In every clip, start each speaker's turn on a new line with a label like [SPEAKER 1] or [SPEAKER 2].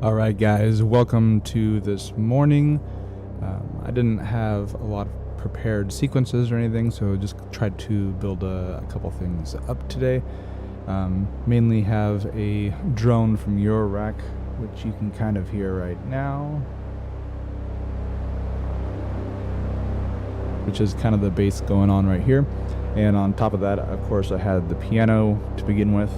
[SPEAKER 1] All right, guys, welcome to this morning. I didn't have a lot of prepared sequences or anything, so just tried to build a couple things up today. Mainly have a drone from Eurorack, which you can kind of hear right now, which is kind of the bass going on right here. And on top of that, of course, I had the piano to begin with.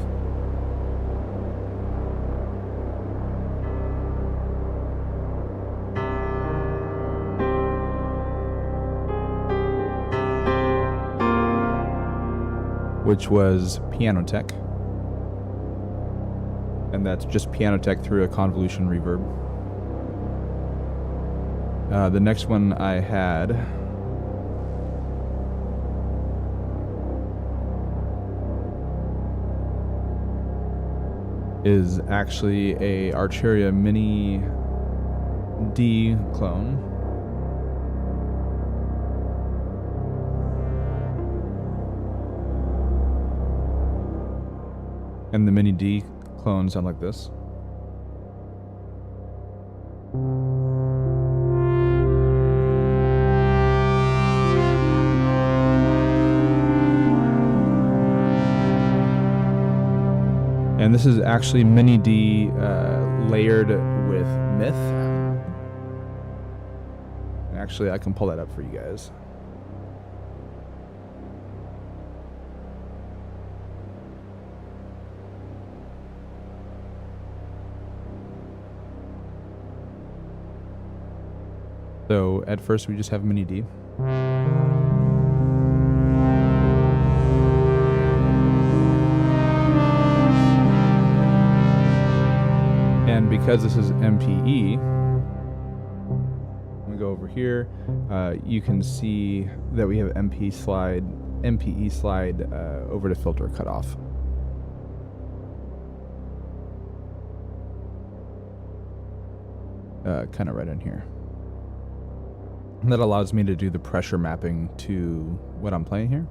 [SPEAKER 1] Which was Piano Tech. And that's just Piano Tech through a convolution reverb. The next one I had is actually a Arturia Mini D clone. And the Mini D clones sound like this. And this is actually Mini D layered with Myth. Actually, I can pull that up for you guys. So at first we just have Mini D. And because this is MPE, let me go over here. You can see that we have MPE slide over to filter cutoff. Kind of right in here. That allows me to do the pressure mapping to what I'm playing here.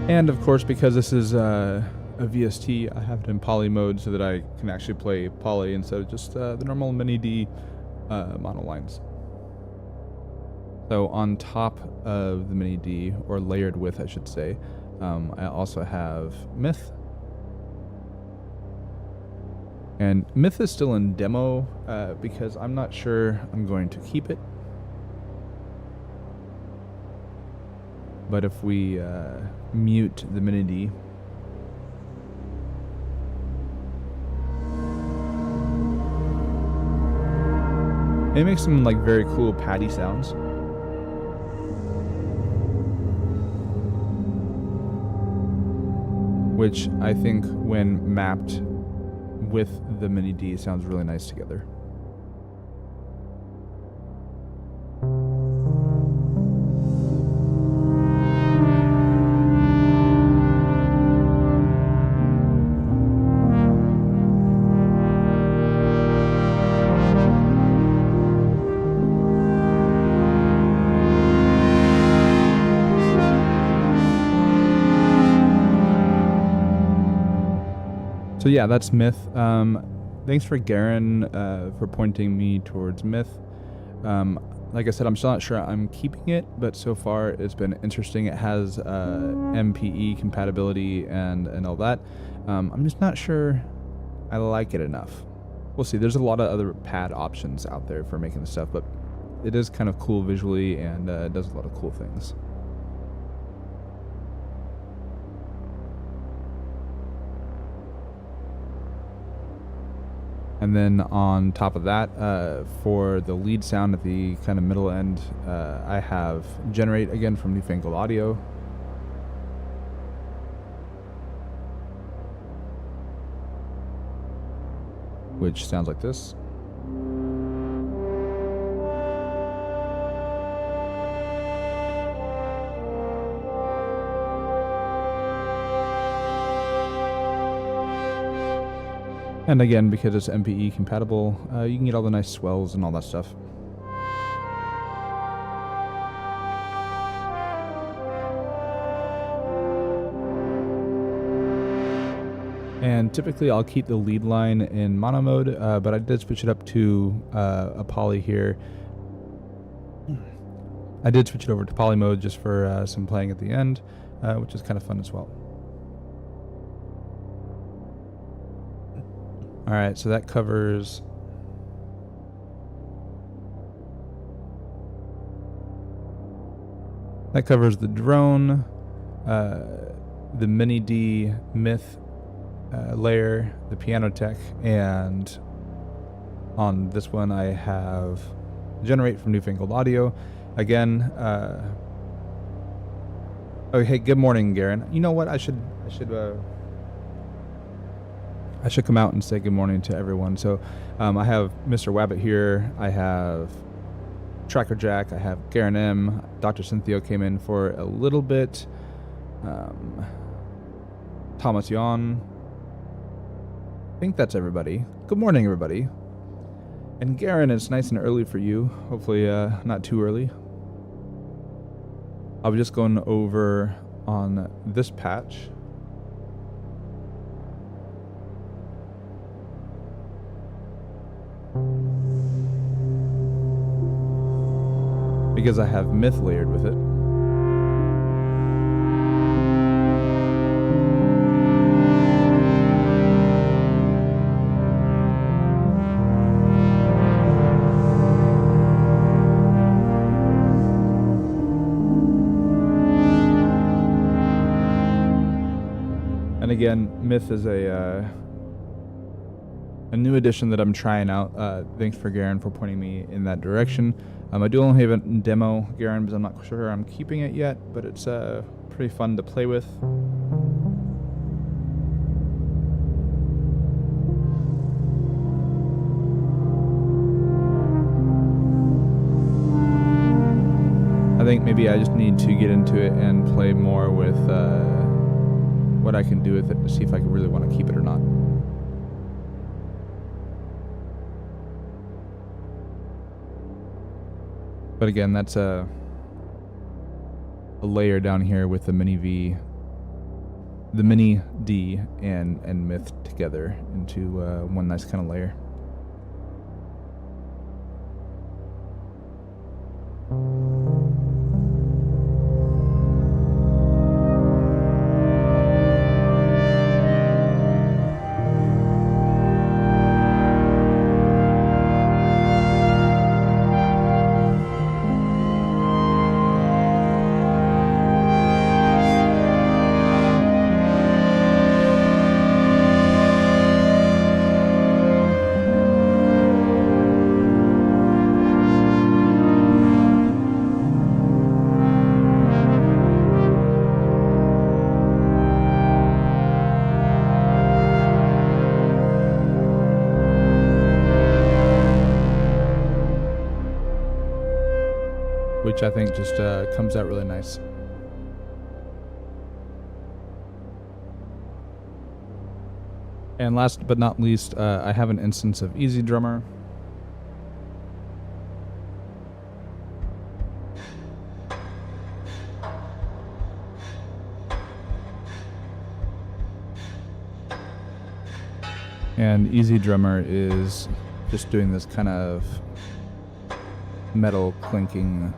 [SPEAKER 1] And of course, because this is a VST, I have it in poly mode so that I can actually play poly instead of just the normal Mini D mono lines. So on top of the Mini D, or layered with, I should say, I also have Myth. And Myth is still in demo because I'm not sure I'm going to keep it. But if we mute the Mini D, it makes some like very cool paddy sounds. Which I think when mapped with the Mini D sounds really nice together. So yeah, that's Myth. Thanks for Garen for pointing me towards Myth. Like I said, I'm still not sure I'm keeping it, but so far it's been interesting. It has MPE compatibility and all that. I'm just not sure I like it enough. We'll see. There's a lot of other pad options out there for making this stuff, but it is kind of cool visually and it does a lot of cool things. And then on top of that, for the lead sound at the kind of middle end, I have Generate again from Newfangled Audio. Which sounds like this. And again, because it's MPE compatible, you can get all the nice swells and all that stuff. And typically I'll keep the lead line in mono mode, but I did switch it up to a poly here. I did switch it over to poly mode just for some playing at the end, which is kind of fun as well. All right, so that covers the drone, the mini D myth layer, the piano tech, and on this one I have generate from Newfangled Audio. Again, oh hey, good morning, Garen. You know what? I should come out and say good morning to everyone. So I have Mr. Wabbit here. I have Tracker Jack. I have Garen M. Dr. Cynthia came in for a little bit. Thomas Yon. I think that's everybody. Good morning, everybody. And Garen, it's nice and early for you. Hopefully not too early. I'll be just going over on this patch. Because I have myth layered with it. And again, myth is a new addition that I'm trying out. Thanks for Garen for pointing me in that direction. I do only have a demo, Garen, because I'm not sure I'm keeping it yet, but it's pretty fun to play with. I think maybe I just need to get into it and play more with what I can do with it to see if I really want to keep it or not. But again, that's a layer down here with the mini V, the mini D, and myth together into one nice kind of layer. Which I think just comes out really nice. And last but not least, I have an instance of Easy Drummer. And Easy Drummer is just doing this kind of metal clinking.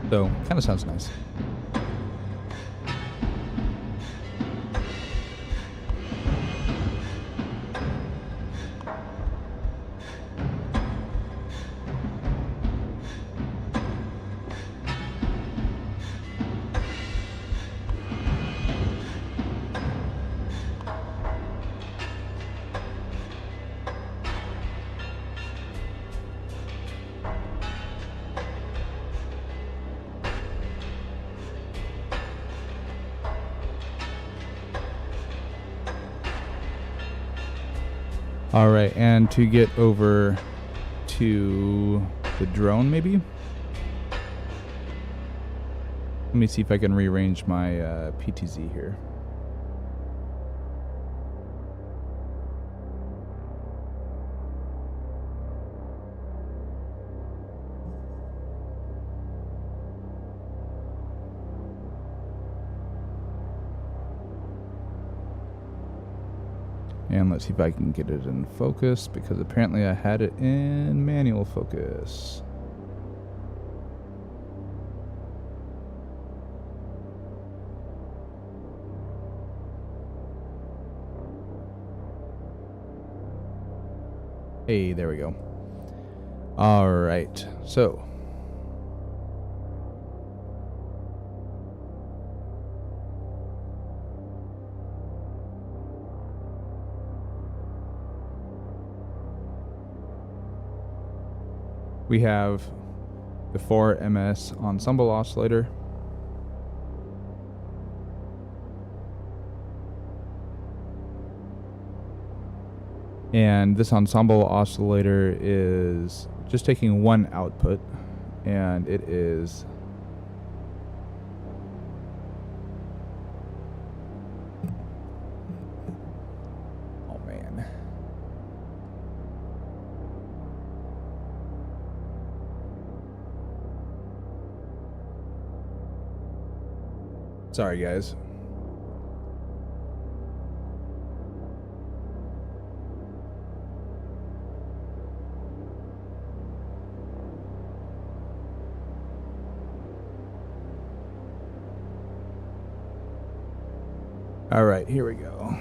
[SPEAKER 1] So, kind of sounds nice. All right, and to get over to the drone, maybe? Let me see if I can rearrange my PTZ here. And let's see if I can get it in focus, because apparently I had it in manual focus. Hey, there we go. All right, so we have the 4MS ensemble oscillator. And this ensemble oscillator is just taking one output, and it is sorry, guys. All right, here we go.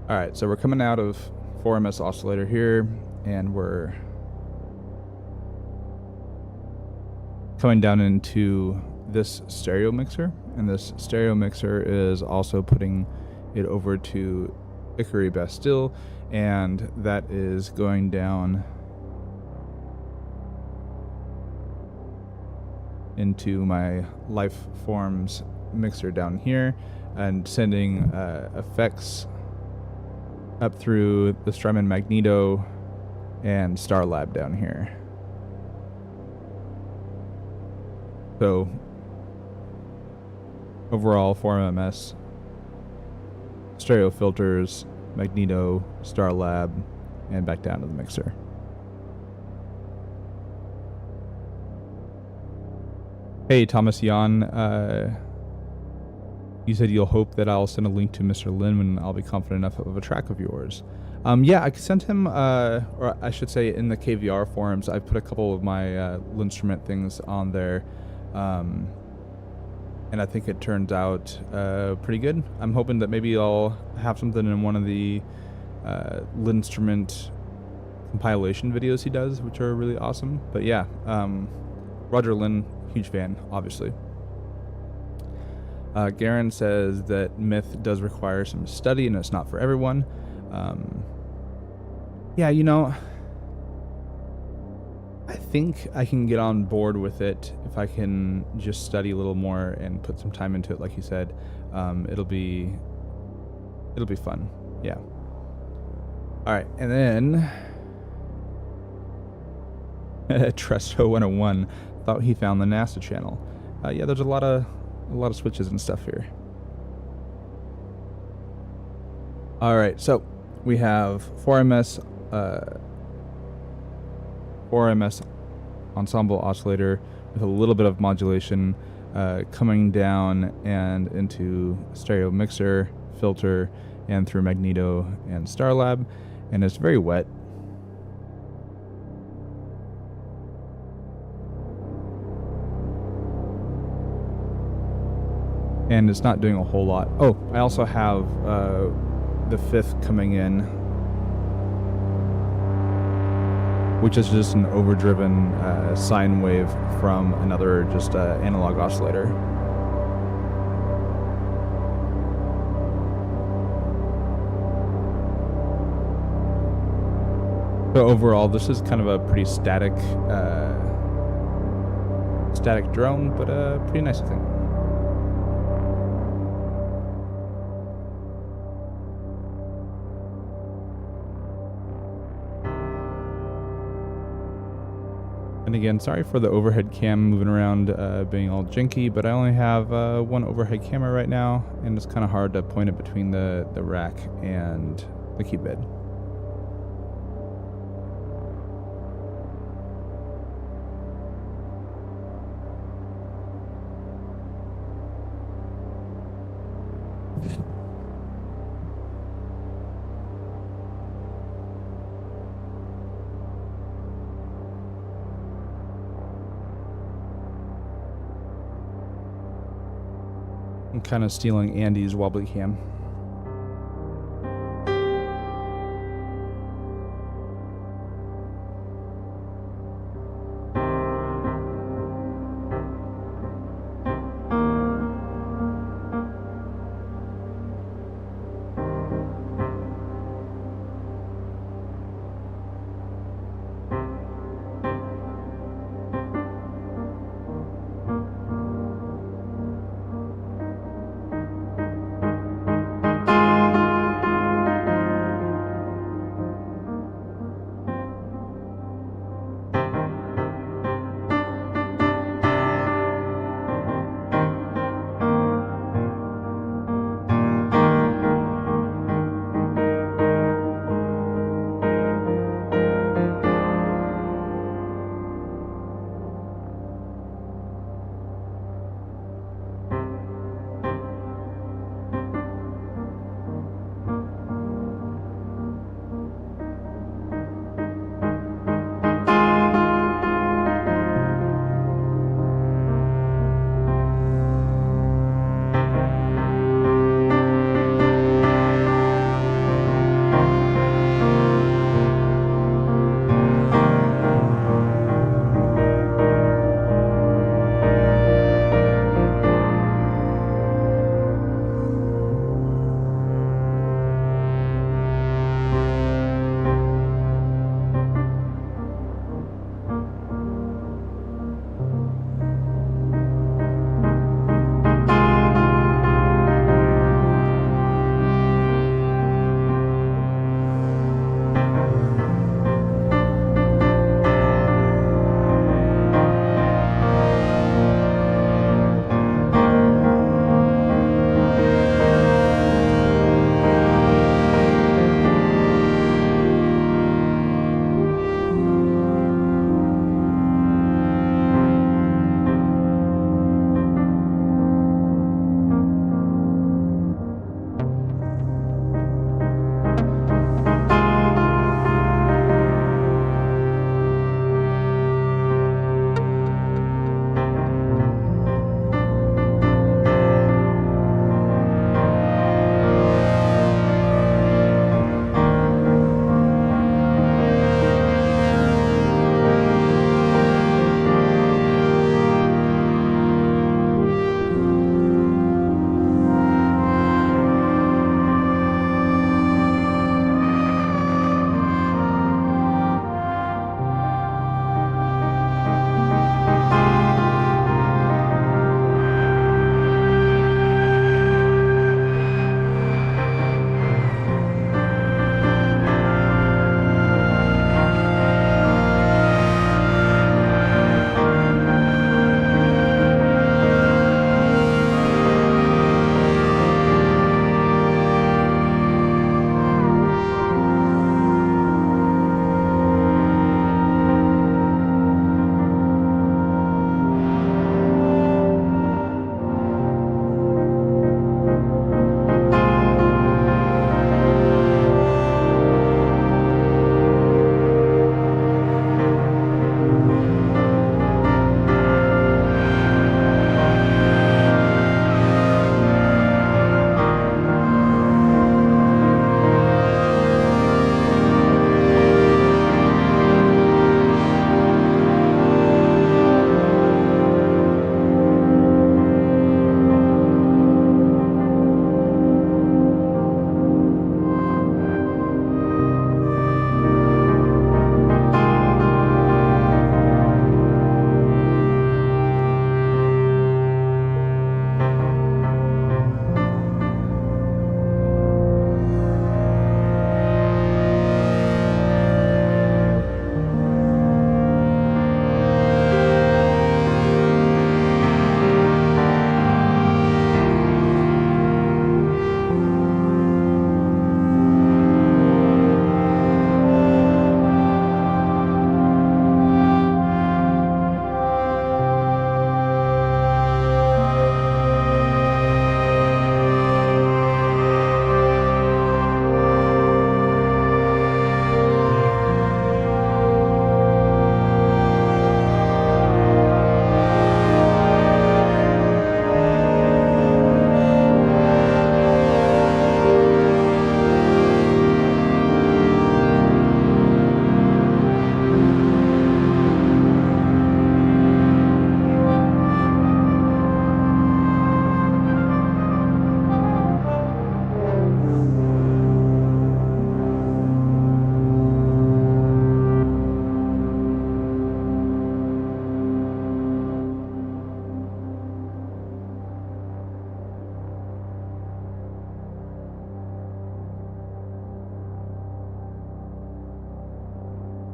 [SPEAKER 1] All right, so we're coming out of 4MS oscillator here, and we're coming down into this stereo mixer, and this stereo mixer is also putting it over to Hickory Bastille, and that is going down into my Life Forms mixer down here, and sending effects up through the Strymon Magneto and Starlab down here. So overall 4MS, stereo filters, Magneto, Starlab, and back down to the mixer. Hey, Thomas Jan, you said you'll hope that I'll send a link to Mr. Lin when I'll be confident enough of a track of yours. Yeah, I sent him, or I should say in the KVR forums, I put a couple of my Linstrument things on there, and I think it turned out pretty good. I'm hoping that maybe I'll have something in one of the Linstrument compilation videos he does, which are really awesome. But yeah, Roger Lin, huge fan, obviously. Garen says that Myth does require some study and it's not for everyone. Yeah, you know, I think I can get on board with it if I can just study a little more and put some time into it, like you said. It'll be fun. Yeah. All right, and then Tresto 101 thought he found the NASA channel. Yeah, there's a lot of switches and stuff here. All right, so we have 4MS ensemble oscillator with a little bit of modulation coming down and into stereo mixer, filter, and through Magneto and Starlab, and it's very wet. And it's not doing a whole lot. Oh, I also have the fifth coming in, which is just an overdriven sine wave from another just analog oscillator. So overall, this is kind of a pretty static drone, but pretty nice, I think. And again, sorry for the overhead cam moving around being all janky, but I only have one overhead camera right now, and it's kind of hard to point it between the rack and the cube bed. I'm kind of stealing Andy's wobbly cam.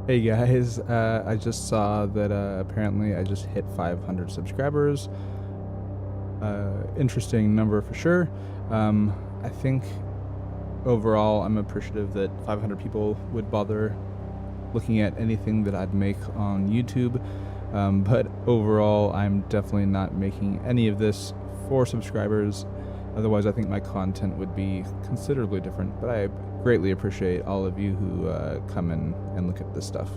[SPEAKER 1] Hey guys, I just saw that apparently I just hit 500 subscribers. Interesting number for sure. I think overall I'm appreciative that 500 people would bother looking at anything that I'd make on YouTube. But overall, I'm definitely not making any of this for subscribers. Otherwise, I think my content would be considerably different. But I greatly appreciate all of you who come in and look at this stuff.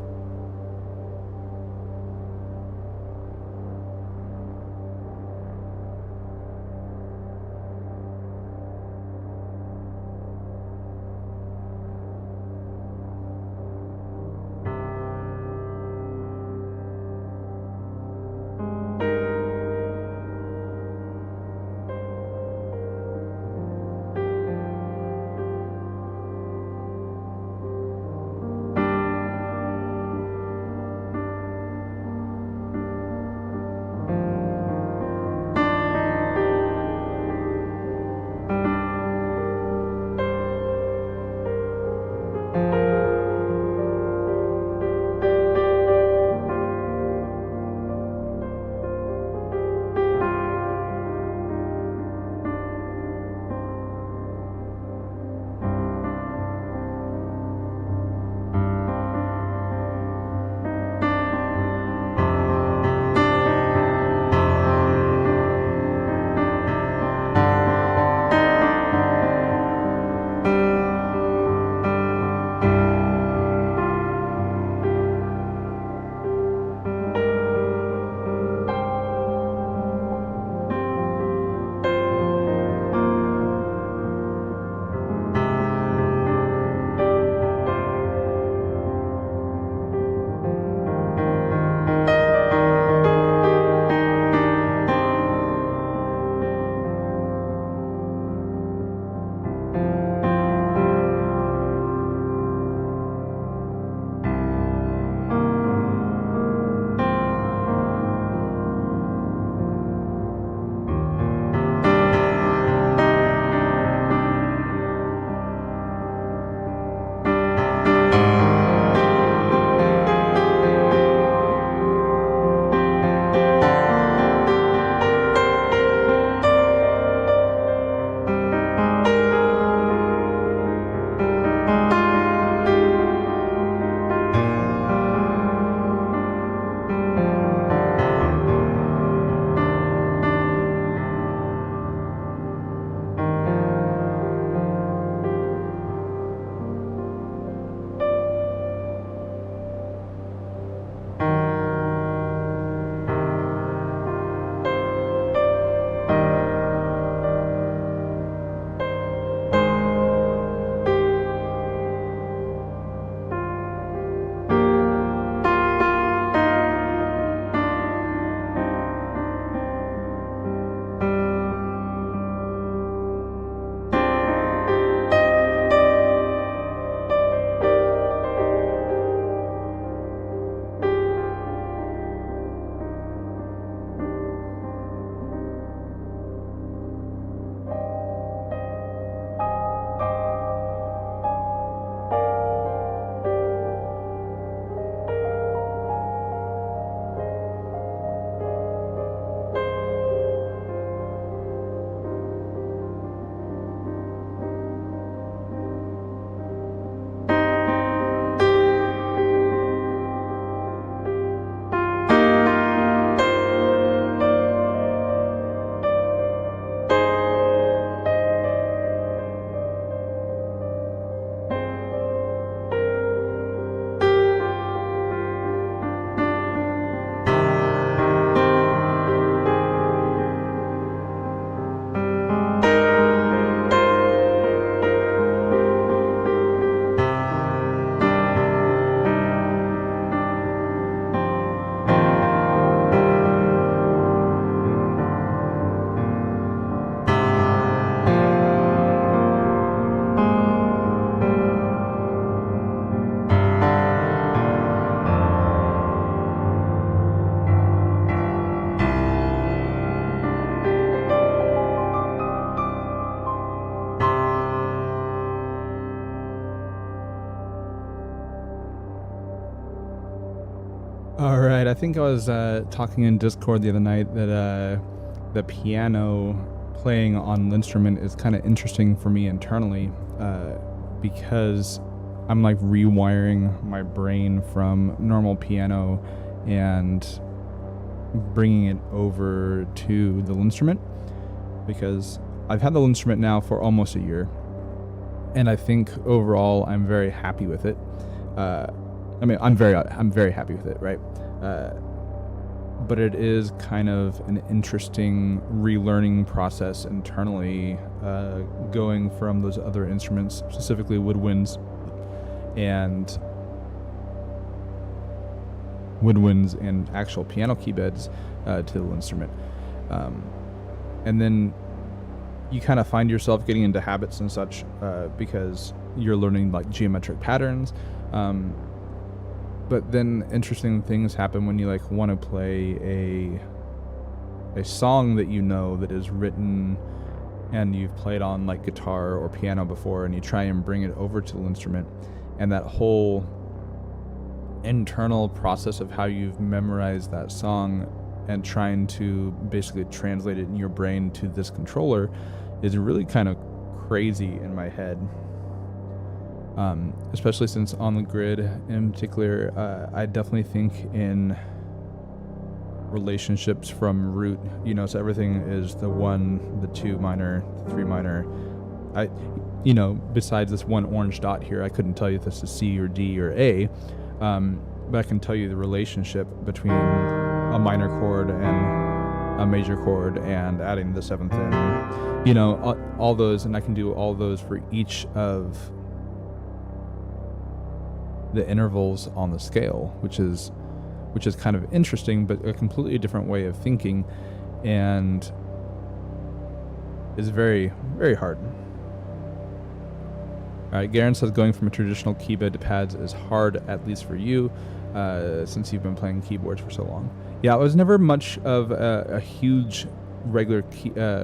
[SPEAKER 1] All right, I think I was talking in Discord the other night that the piano playing on the instrument is kind of interesting for me internally because I'm like rewiring my brain from normal piano and bringing it over to the instrument, because I've had the instrument now for almost a year, and I think overall I'm very happy with it. I'm very happy with it, right? But it is kind of an interesting relearning process internally, going from those other instruments, specifically woodwinds and actual piano key beds, to the instrument. And then you kind of find yourself getting into habits and such, because you're learning like geometric patterns. But then interesting things happen when you like want to play a song that you know that is written and you've played on like guitar or piano before, and you try and bring it over to the instrument, and that whole internal process of how you've memorized that song and trying to basically translate it in your brain to this controller is really kind of crazy in my head. Especially since on the grid in particular, I definitely think in relationships from root, so everything is the 1, the 2 minor, the 3 minor. Besides this one orange dot here, I couldn't tell you if this is C or D or A, but I can tell you the relationship between a minor chord and a major chord and adding the 7th in, all those, and I can do all those for each of the intervals on the scale, which is kind of interesting, but a completely different way of thinking, and is very, very hard. All right, Garen says going from a traditional keyboard to pads is hard, at least for you, since you've been playing keyboards for so long. Yeah, I was never much of a huge regular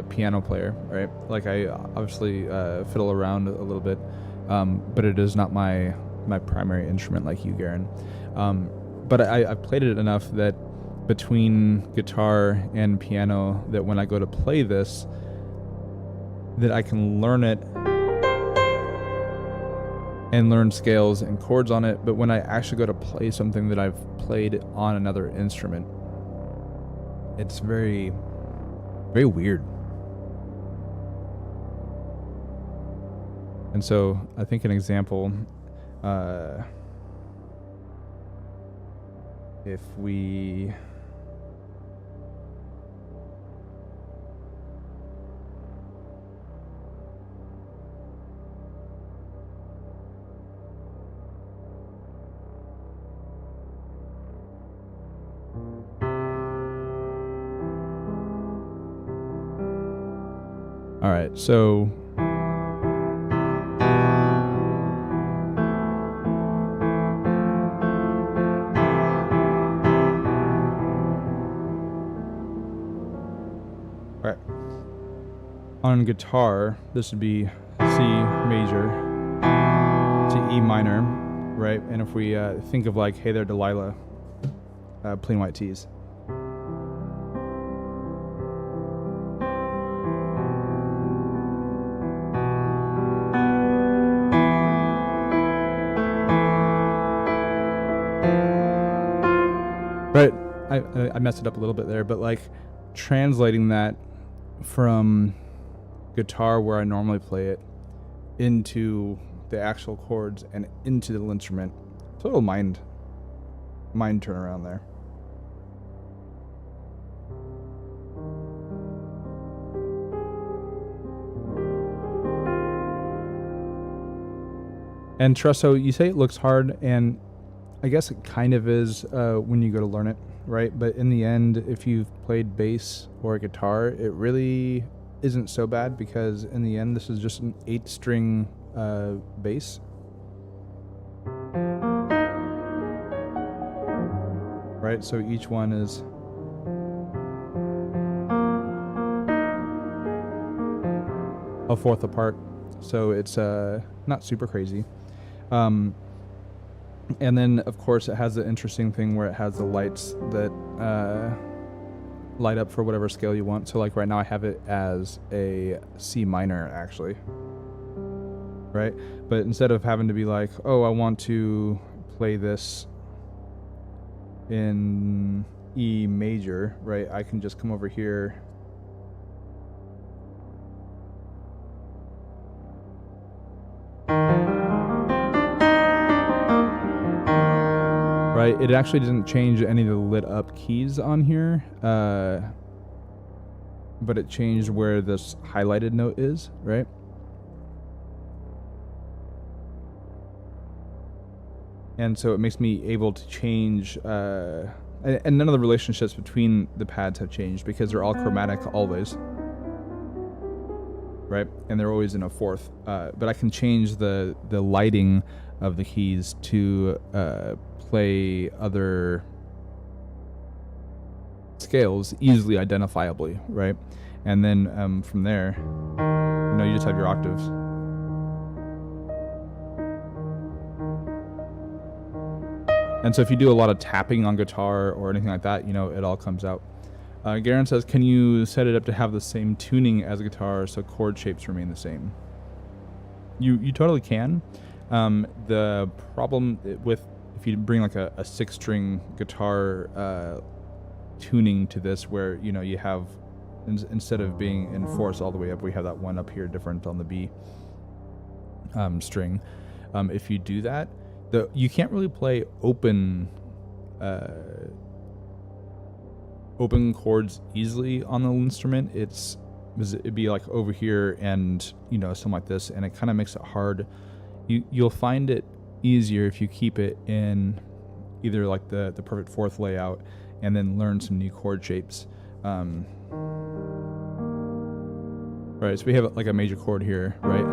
[SPEAKER 1] piano player, right? Like I obviously fiddle around a little bit, but it is not my primary instrument like you, Garen. But I've played it enough that between guitar and piano, that when I go to play this, that I can learn it and learn scales and chords on it. But when I actually go to play something that I've played on another instrument, it's very, very weird. And so I think an example, if we all right, so on guitar, this would be C major to E minor, right? And if we think of like, hey there, Delilah, plain white tees. Right, I messed it up a little bit there, but like translating that from guitar where I normally play it into the actual chords and into the instrument, total mind turnaround there. And Trusso, you say it looks hard, and I guess it kind of is when you go to learn it, right? But in the end, if you've played bass or guitar, it really isn't so bad, because in the end, this is just an 8-string bass. Right, so each one is a fourth apart, so it's not super crazy. And then, of course, it has the interesting thing where it has the lights that light up for whatever scale you want. So, like right now, I have it as a C minor, actually. Right? But instead of having to be like, oh, I want to play this in E major, right? I can just come over here. Right, it actually doesn't change any of the lit up keys on here, but it changed where this highlighted note is, right? And so it makes me able to change, and none of the relationships between the pads have changed because they're all chromatic always, right? And they're always in a fourth, but I can change the lighting of the keys to play other scales easily identifiably, right? And then from there, you just have your octaves. And so if you do a lot of tapping on guitar or anything like that, it all comes out. Garen says, can you set it up to have the same tuning as a guitar so chord shapes remain the same? You totally can. The problem with if you bring like a 6-string guitar tuning to this, where you have instead of being in fourths all the way up, we have that one up here different on the B string. If you do that, you can't really play open chords easily on the instrument. It'd be like over here and something like this, and it kind of makes it hard. You'll find it easier if you keep it in either like the perfect fourth layout and then learn some new chord shapes. Right, so we have like a major chord here, right?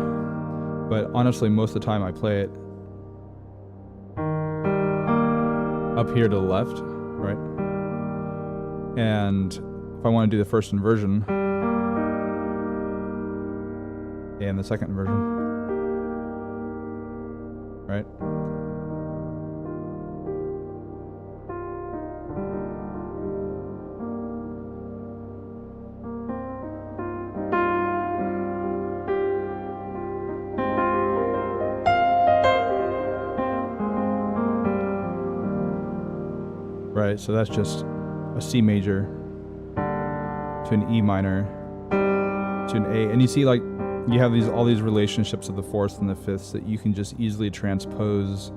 [SPEAKER 1] But honestly, most of the time I play it up here to the left, right? And if I want to do the first inversion and the second inversion, right? Right, so that's just a C major to an E minor to an A, and you see like you have all these relationships of the fourths and the fifths that you can just easily transpose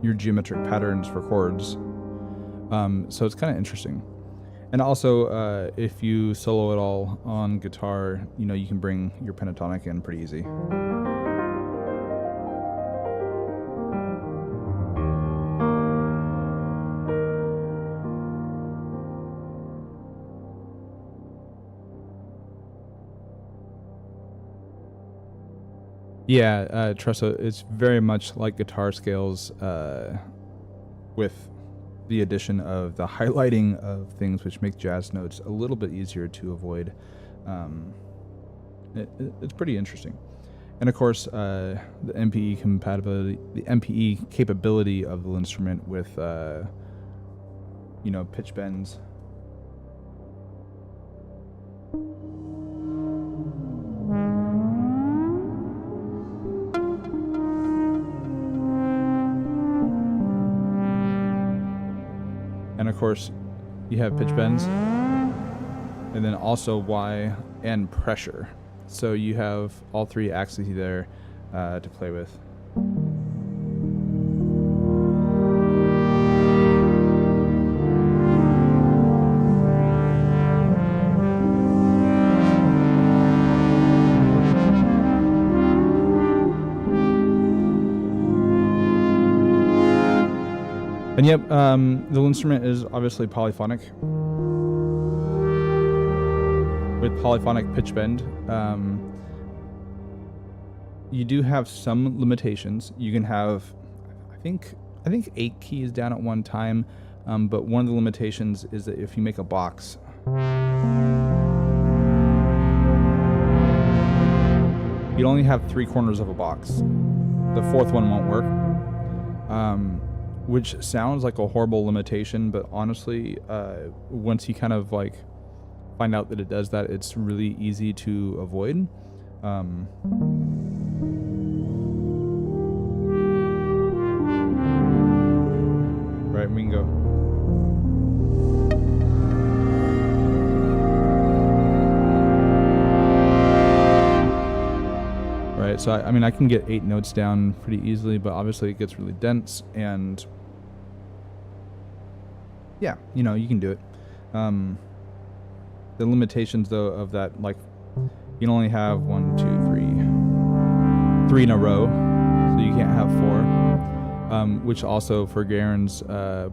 [SPEAKER 1] your geometric patterns for chords. So it's kind of interesting. And also, if you solo it all on guitar, you can bring your pentatonic in pretty easy. Yeah, Tressa, it's very much like guitar scales with the addition of the highlighting of things which make jazz notes a little bit easier to avoid. It's pretty interesting. And of course, the MPE compatibility, the MPE capability of the instrument with, pitch bends. And of course, you have pitch bends, and then also Y and pressure. So you have all three axes there to play with. And yep, the instrument is obviously polyphonic with polyphonic pitch bend. You do have some limitations. You can have, I think 8 keys down at one time, but one of the limitations is that if you make a box, you only have 3 corners of a box. The fourth one won't work. which sounds like a horrible limitation, but honestly, once you kind of like find out that it does that, it's really easy to avoid. Right, we can go. Right, so I mean, I can get 8 notes down pretty easily, but obviously it gets really dense, and yeah, you know, you can do it. The limitations though of that, like, you can only have 1, 2, 3 in a row, so you can't have 4, which also, for Garen's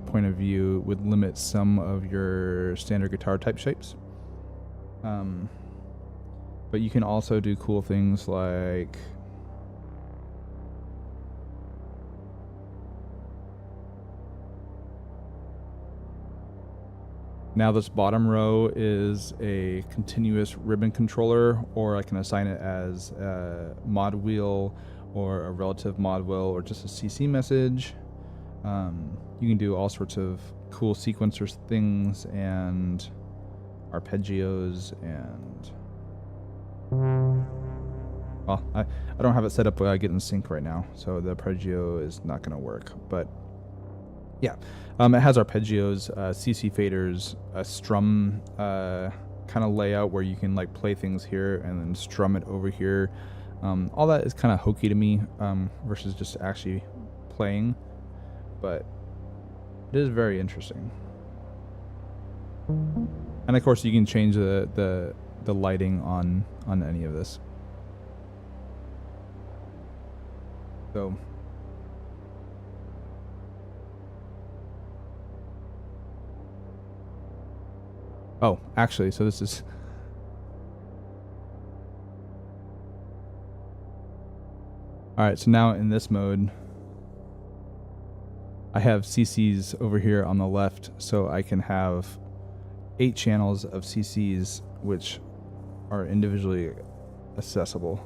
[SPEAKER 1] point of view, would limit some of your standard guitar type shapes. But you can also do cool things like now this bottom row is a continuous ribbon controller, or I can assign it as a mod wheel or a relative mod wheel or just a CC message. You can do all sorts of cool sequencer things and arpeggios and... Well, I don't have it set up getting sync right now, so the arpeggio is not going to work. But yeah, it has arpeggios, CC faders, a strum kind of layout where you can like play things here and then strum it over here. All that is kind of hokey to me versus just actually playing, but it is very interesting. And of course, you can change the lighting on any of this. So oh, actually, so this is all right. So now in this mode, I have CCs over here on the left, so I can have 8 channels of CCs, which are individually accessible.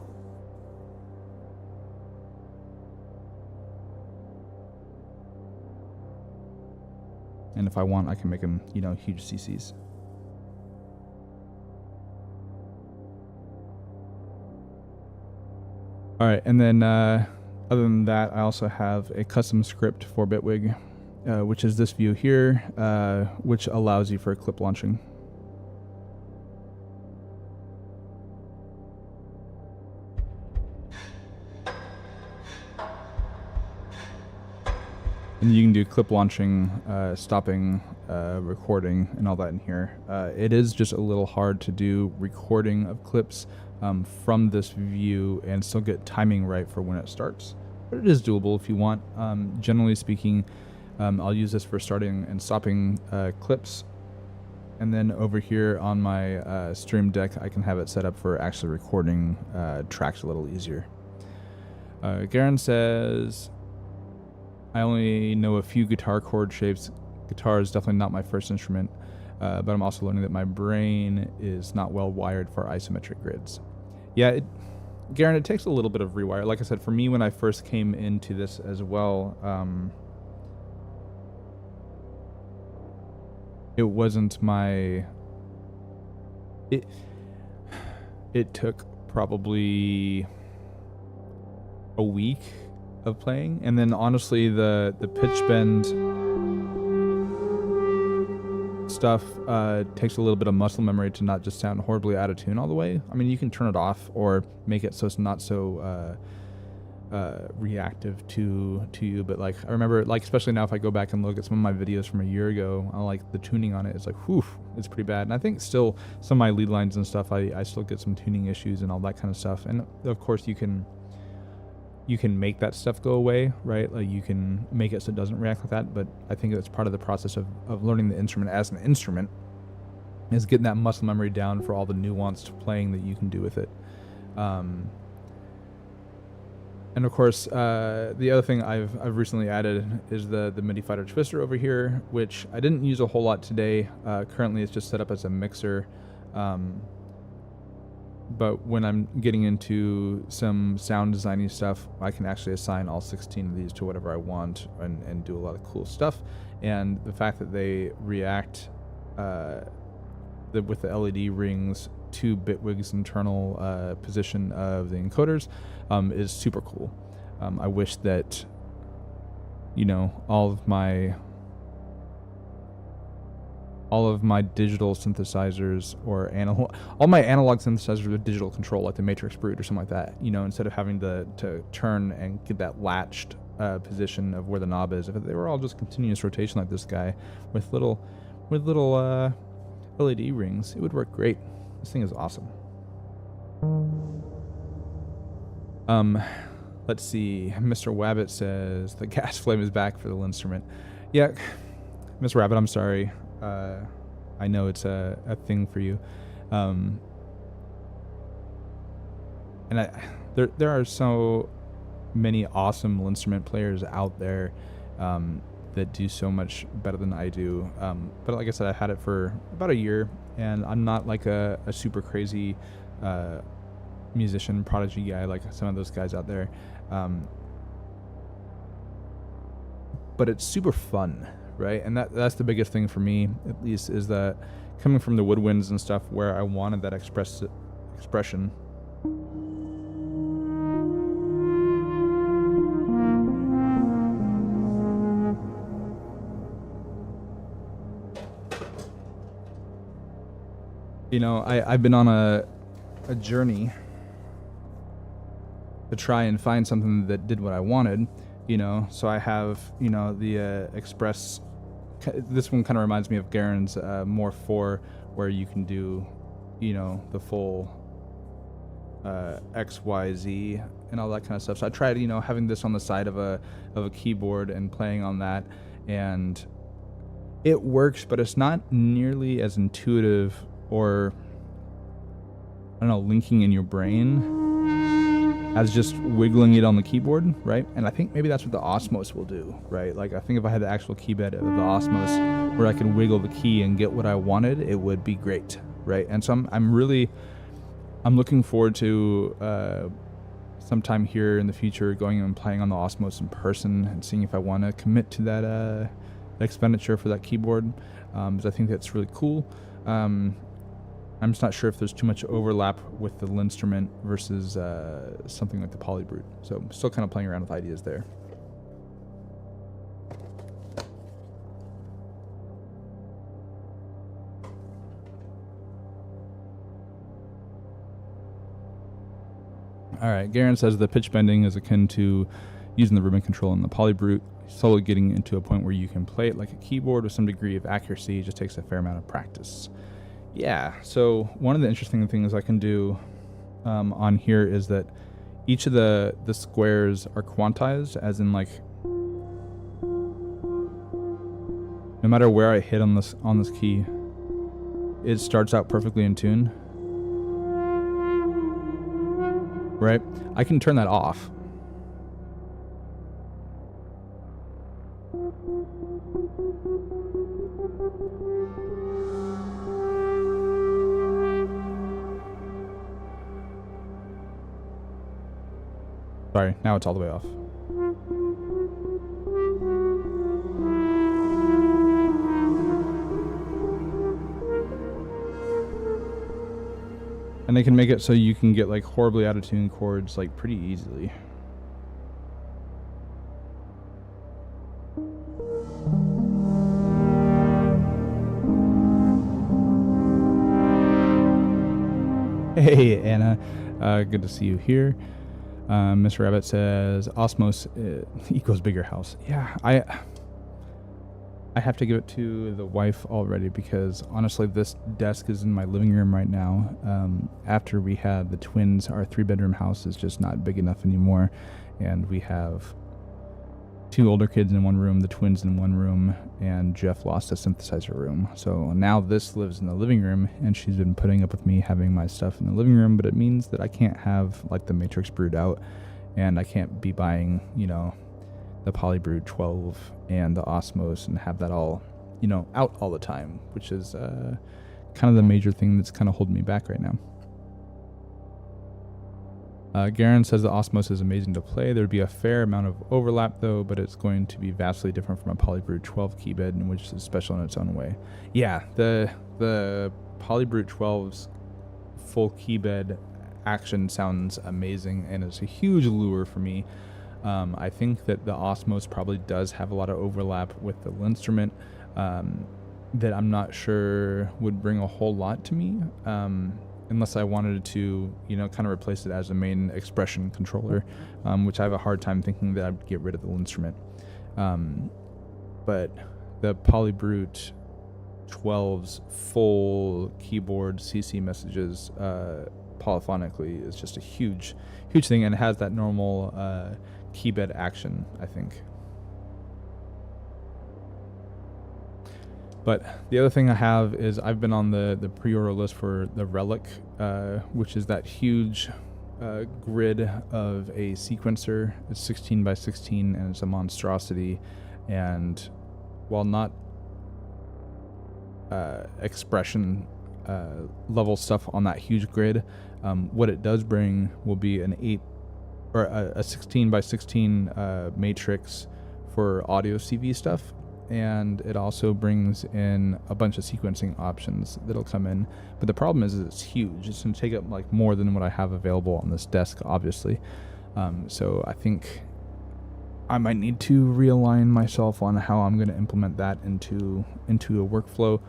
[SPEAKER 1] And if I want, I can make them, you know, huge CCs. All right, and then other than that, I also have a custom script for Bitwig, which is this view here, which allows you for clip launching. And you can do clip launching, stopping, recording, and all that in here. It is just a little hard to do recording of clips from this view and still get timing right for when it starts. But it is doable if you want. Generally speaking, I'll use this for starting and stopping clips. And then over here on my stream deck, I can have it set up for actually recording tracks a little easier. Garen says, I only know a few guitar chord shapes. Guitar is definitely not my first instrument, but I'm also learning that my brain is not well wired for isometric grids. Yeah, Garen, it takes a little bit of rewire. Like I said, for me, when I first came into this as well, it wasn't my... It took probably a week of playing, and then honestly the pitch bend stuff takes a little bit of muscle memory to not just sound horribly out of tune all the way. I mean, you can turn it off or make it so it's not so reactive to you, but like I remember, like especially now if I go back and look at some of my videos from a year ago, I like the tuning on it is like whew, it's pretty bad. And I think still some of my lead lines and stuff, I still get some tuning issues and all that kind of stuff. And of course you can make that stuff go away, right? Like you can make it so it doesn't react like that, but I think that's part of the process of learning the instrument as an instrument, is getting that muscle memory down for all the nuanced playing that you can do with it. And of course, the other thing I've recently added is the MIDI Fighter Twister over here, which I didn't use a whole lot today. Currently it's just set up as a mixer. But when I'm getting into some sound designy stuff, I can actually assign all 16 of these to whatever I want and do a lot of cool stuff. And the fact that they react with the LED rings to Bitwig's internal position of the encoders is super cool. I wish that, all of my digital synthesizers or all my analog synthesizers with digital control, like the Matrix Brute or something like that, instead of having to turn and get that latched position of where the knob is. If they were all just continuous rotation like this guy with little LED rings, it would work great. This thing is awesome. Let's see. Mr. Wabbit says the gas flame is back for the instrument. Yeah, Mr. Rabbit, I'm sorry. I know it's a thing for you. And there are so many awesome instrument players out there that do so much better than I do. But like I said, I've had it for about a year, and I'm not like a super crazy musician prodigy guy like some of those guys out there. But it's super fun, right? And that's the biggest thing for me, at least, is that coming from the woodwinds and stuff where I wanted that expression. I've been on a journey to try and find something that did what I wanted, so I have, the Express. This one kind of reminds me of Garen's More 4, where you can do, the full X, Y, Z and all that kind of stuff. So I tried, having this on the side of a keyboard and playing on that, and it works, but it's not nearly as intuitive or, I don't know, linking in your brain as just wiggling it on the keyboard, right? And I think maybe that's what the Osmos will do, right? Like, I think if I had the actual keybed of the Osmos where I could wiggle the key and get what I wanted, it would be great, right? And so I'm looking forward to sometime here in the future going and playing on the Osmos in person and seeing if I want to commit to that expenditure for that keyboard, because I think that's really cool. I'm just not sure if there's too much overlap with the Linstrument versus something like the Polybrute. So I'm still kind of playing around with ideas there. All right, Garen says the pitch bending is akin to using the ribbon control in the Polybrute, slowly getting into a point where you can play it like a keyboard with some degree of accuracy. It just takes a fair amount of practice. Yeah, so one of the interesting things I can do on here is that each of the squares are quantized, as in, like, no matter where I hit on this key, it starts out perfectly in tune. Right? I can turn that off. Sorry, now it's all the way off. And they can make it so you can get, like, horribly out of tune chords, like, pretty easily. Hey, Anna. Good to see you here. Mr. Rabbit says Osmos equals bigger house. Yeah, I have to give it to the wife already, because honestly this desk is in my living room right now. After we had the twins, our 3-bedroom house is just not big enough anymore, and we have 2 older kids in one room, the twins in one room, and Jeff lost a synthesizer room. So now this lives in the living room, and she's been putting up with me having my stuff in the living room, but it means that I can't have, like, the Matrix Brute out, and I can't be buying, the Polybrute 12 and the Osmos and have that all, out all the time, which is kind of the major thing that's kind of holding me back right now. Garen says the Osmos is amazing to play. There'd be a fair amount of overlap though, but it's going to be vastly different from a Polybrute 12 keybed, which is special in its own way. Yeah, the Polybrute 12's full keybed action sounds amazing, and it's a huge lure for me. I think that the Osmos probably does have a lot of overlap with the Linstrument that I'm not sure would bring a whole lot to me. Unless I wanted to, kind of replace it as a main expression controller, which I have a hard time thinking that I'd get rid of the Linstrument. But the Polybrute 12's full keyboard CC messages polyphonically is just a huge thing, and it has that normal keybed action, I think. But the other thing I have is I've been on the pre-order list for the Relic, which is that huge grid of a sequencer. It's 16 by 16 and it's a monstrosity. And while not expression level stuff on that huge grid, what it does bring will be a 16 by 16 matrix for audio CV stuff. And it also brings in a bunch of sequencing options that'll come in. But the problem is it's huge. It's going to take up like more than what I have available on this desk, obviously. So I think I might need to realign myself on how I'm going to implement that into a workflow.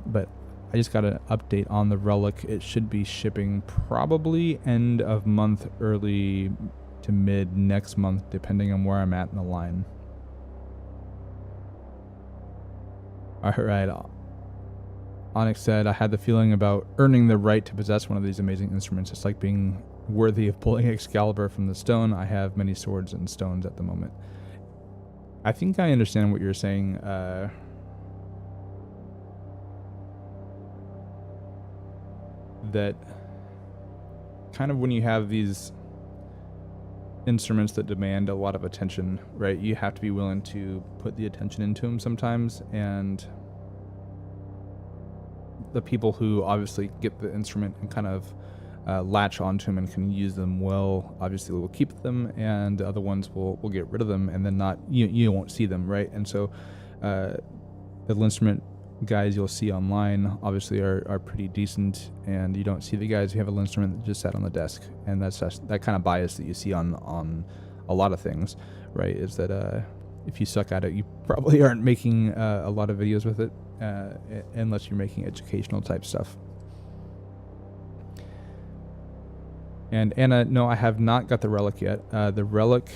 [SPEAKER 1] But I just got an update on the Relic. It should be shipping probably end of month, early to mid next month, depending on where I'm at in the line. All right. Onyx said, I had the feeling about earning the right to possess one of these amazing instruments. It's like being worthy of pulling Excalibur from the stone. I have many swords and stones at the moment. I think I understand what you're saying. That kind of when you have these instruments that demand a lot of attention, right? You have to be willing to put the attention into them sometimes, and the people who obviously get the instrument and kind of latch onto them and can use them well, obviously will keep them, and the other ones will get rid of them, and then you won't see them, right? And so the instrument guys you'll see online obviously are pretty decent, and you don't see the guys who have an instrument that just sat on the desk, and that's just that kind of bias that you see on a lot of things, right? Is that if you suck at it, you probably aren't making a lot of videos with it unless you're making educational type stuff. And Anna, no, I have not got the Relic yet. The Relic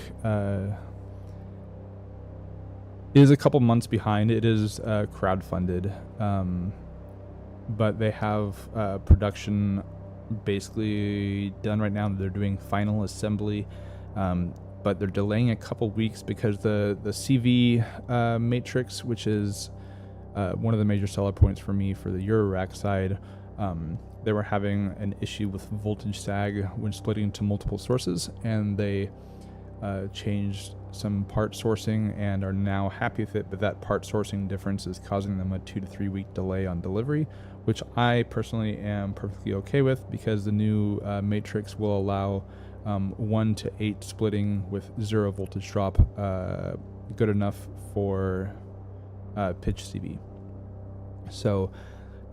[SPEAKER 1] is a couple months behind. It is crowdfunded, but they have production basically done right now. They're doing final assembly, but they're delaying a couple weeks because the CV matrix, which is one of the major seller points for me for the Eurorack side, they were having an issue with voltage sag when splitting into multiple sources, and they changed some part sourcing and are now happy with it, but that part sourcing difference is causing them a 2 to 3 week delay on delivery, which I personally am perfectly okay with, because the new matrix will allow 1 to 8 splitting with 0 voltage drop, good enough for pitch CV. So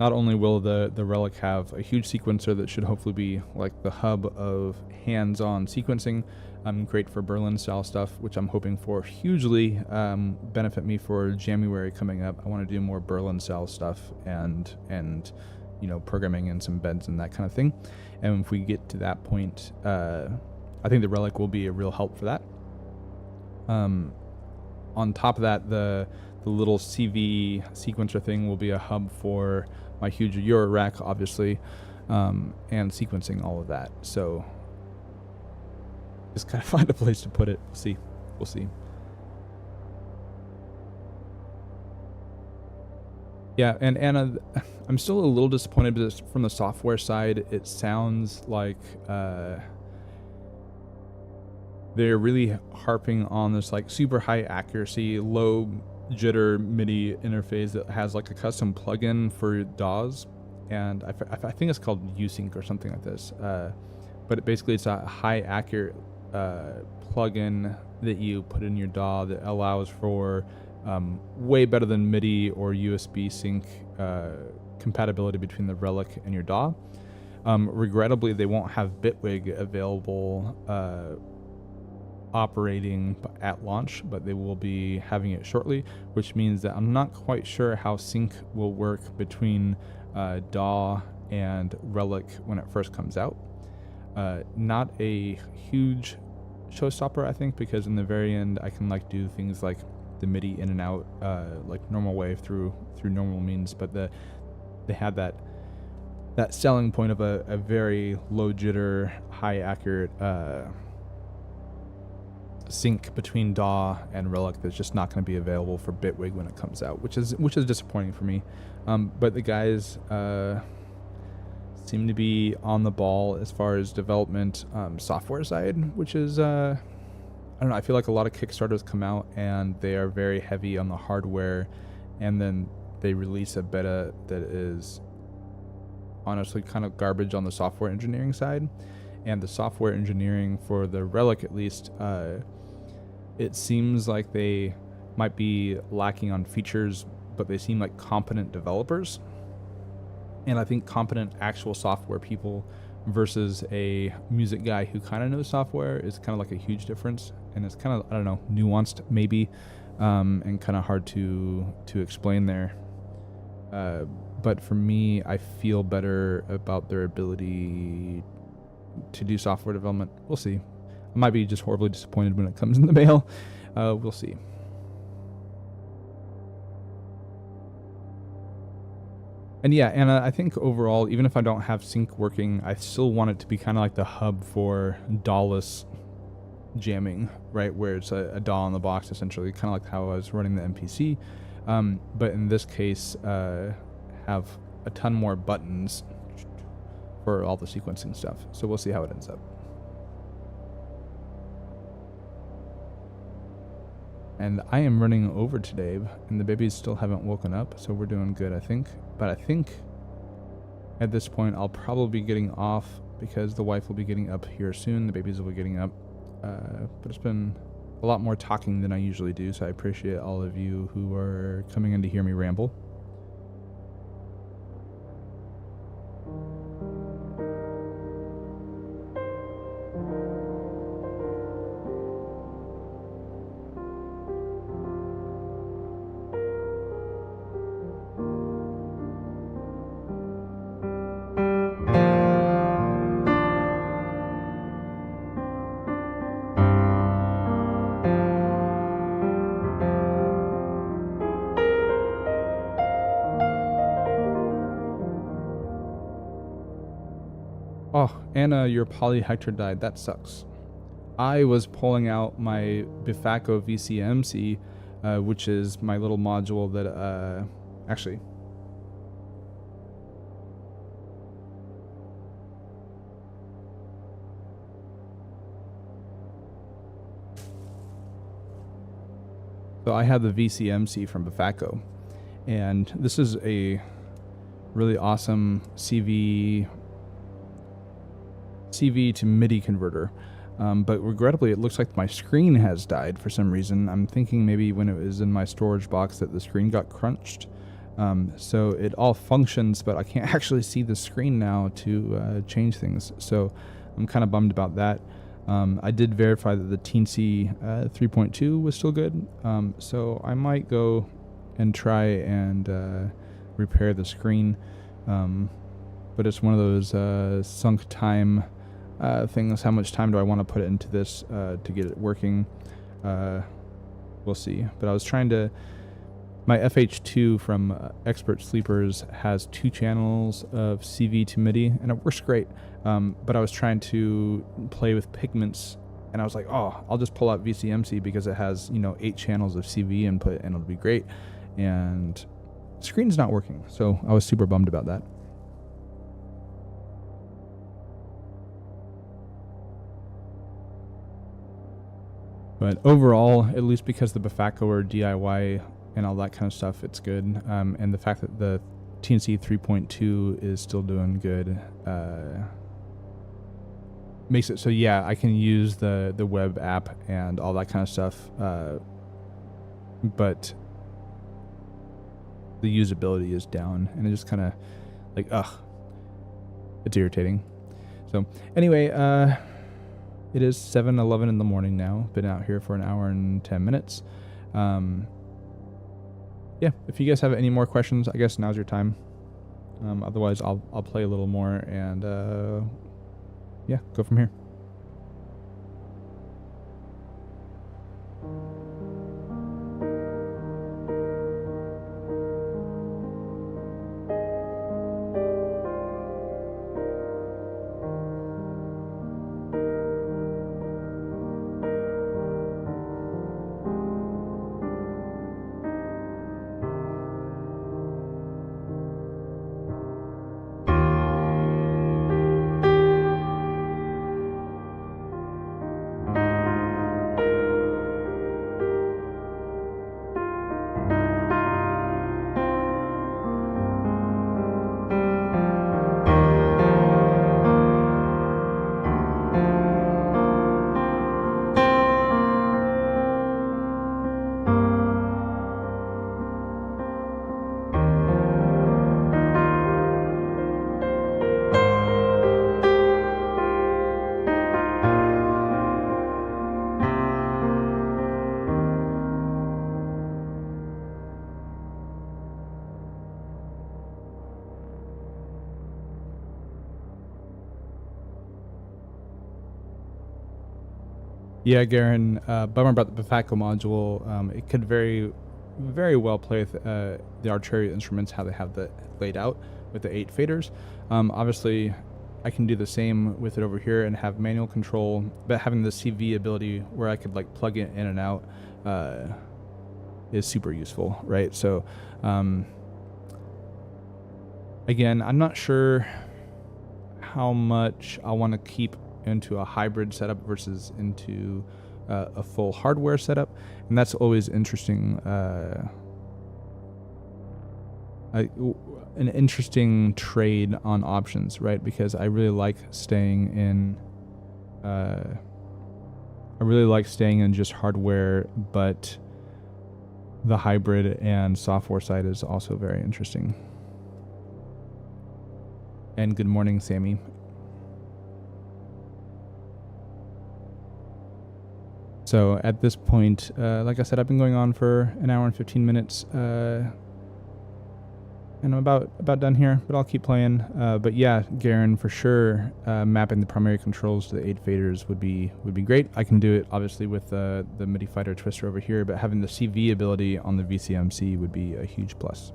[SPEAKER 1] not only will the Relic have a huge sequencer that should hopefully be like the hub of hands-on sequencing, great for Berlin style stuff, which I'm hoping for hugely benefit me for January coming up. I want to do more Berlin style stuff and programming in some beds and that kind of thing. And if we get to that point, I think the Relic will be a real help for that. On top of that, the little CV sequencer thing will be a hub for my huge Eurorack, obviously, and sequencing all of that. So just kind of find a place to put it. We'll see. Yeah, and Anna, I'm still a little disappointed because from the software side, it sounds like they're really harping on this like super high accuracy, low jitter MIDI interface that has like a custom plugin for DAWs, and I think it's called USync or something like this. but basically it's a high accurate plugin that you put in your DAW that allows for way better than MIDI or USB sync compatibility between the Relic and your DAW. Regrettably, they won't have Bitwig available operating at launch, but they will be having it shortly, which means that I'm not quite sure how sync will work between DAW and Relic when it first comes out. Not a huge showstopper, I think, because in the very end I can like do things like the MIDI in and out like normal wave through normal means, but they had that selling point of a very low jitter, high accurate sync between DAW and Relic that's just not going to be available for Bitwig when it comes out, which is disappointing for me. But the guys seem to be on the ball as far as development software side, which is I don't know, I feel like a lot of Kickstarters come out and they are very heavy on the hardware, and then they release a beta that is honestly kind of garbage on the software engineering side. And the software engineering for the Relic, at least, it seems like they might be lacking on features, but they seem like competent developers. And I think competent actual software people versus a music guy who kind of knows software is kind of like a huge difference. And it's kind of, I don't know, nuanced maybe, and kind of hard to explain there. But for me, I feel better about their ability to do software development. We'll see. I might be just horribly disappointed when it comes in the mail. We'll see. And yeah, and I think overall, even if I don't have sync working, I still want it to be kind of like the hub for DAW-less jamming, right? Where it's a DAW on the box, essentially, kind of like how I was running the MPC. But in this case, have a ton more buttons for all the sequencing stuff. So we'll see how it ends up. And I am running over today, and the babies still haven't woken up, so we're doing good, I think. But I think at this point I'll probably be getting off because the wife will be getting up here soon. The babies will be getting up. But it's been a lot more talking than I usually do, so I appreciate all of you who are coming in to hear me ramble. Oh, Anna, your polyhector died. That sucks. I was pulling out my Bifaco VCMC, which is my little module that, actually... So I have the VCMC from Bifaco, and this is a really awesome CV to MIDI converter, but regrettably it looks like my screen has died for some reason. I'm thinking maybe when it was in my storage box that the screen got crunched. So it all functions, but I can't actually see the screen now to change things. So I'm kind of bummed about that. I did verify that the Teensy 3.2 was still good, so I might go and try and repair the screen, but it's one of those sunk time things. How much time do I want to put into this to get it working? We'll see. But I was trying to... My FH2 from Expert Sleepers has 2 channels of CV to MIDI, and it works great. But I was trying to play with pigments, and I was like, oh, I'll just pull out VCMC because it has, 8 channels of CV input, and it'll be great. And screen's not working, so I was super bummed about that. But overall, at least because the Bifaco or DIY and all that kind of stuff, it's good. And the fact that the TNC 3.2 is still doing good makes it so, yeah, I can use the web app and all that kind of stuff, but the usability is down, and it just kind of like, it's irritating. So anyway, it is 7:11 in the morning now. Been out here for an hour and 10 minutes. Yeah, if you guys have any more questions, I guess now's your time. Otherwise, I'll play a little more and yeah, go from here. Yeah, Garen, bummer about the Bafako module. It could very well play with the Arturia instruments, how they have that laid out with the 8 faders. Obviously, I can do the same with it over here and have manual control, but having the CV ability where I could like plug it in and out is super useful, right? So, again, I'm not sure how much I want to keep into a hybrid setup versus into a full hardware setup, and that's always interesting. An interesting trade on options, right? Because I really like staying in. I really like staying in just hardware, but the hybrid and software side is also very interesting. And good morning, Sammy. So at this point, like I said, I've been going on for an hour and 15 minutes, and I'm about done here, but I'll keep playing. But yeah, Garen, for sure, mapping the primary controls to the 8 faders would be great. I can do it obviously with the MIDI Fighter Twister over here, but having the CV ability on the VCMC would be a huge plus.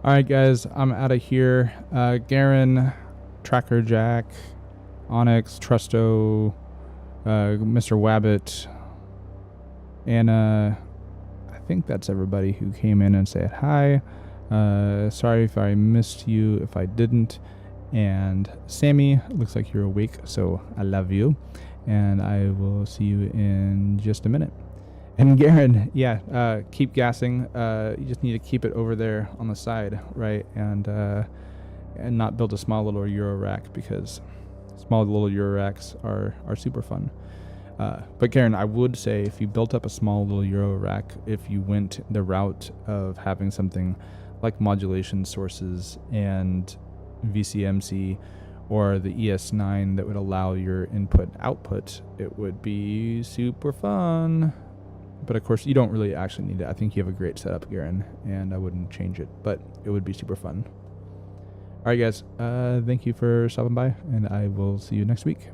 [SPEAKER 1] All right, guys, I'm out of here. Garen, Tracker Jack, Onyx, Trusto, Mr. Wabbit, Anna. I think that's everybody who came in and said hi. Sorry if I missed you, if I didn't. And Sammy, looks like you're awake, so I love you. And I will see you in just a minute. And Garen, yeah, keep gassing. You just need to keep it over there on the side, right? And not build a small little Euro rack, because small little Euro racks are super fun. But Karen, I would say if you built up a small little Euro rack, if you went the route of having something like modulation sources and VCMC or the ES9 that would allow your input and output, it would be super fun. But of course, you don't really actually need it. I think you have a great setup, Garen, and I wouldn't change it, but it would be super fun. All right, guys, thank you for stopping by, and I will see you next week.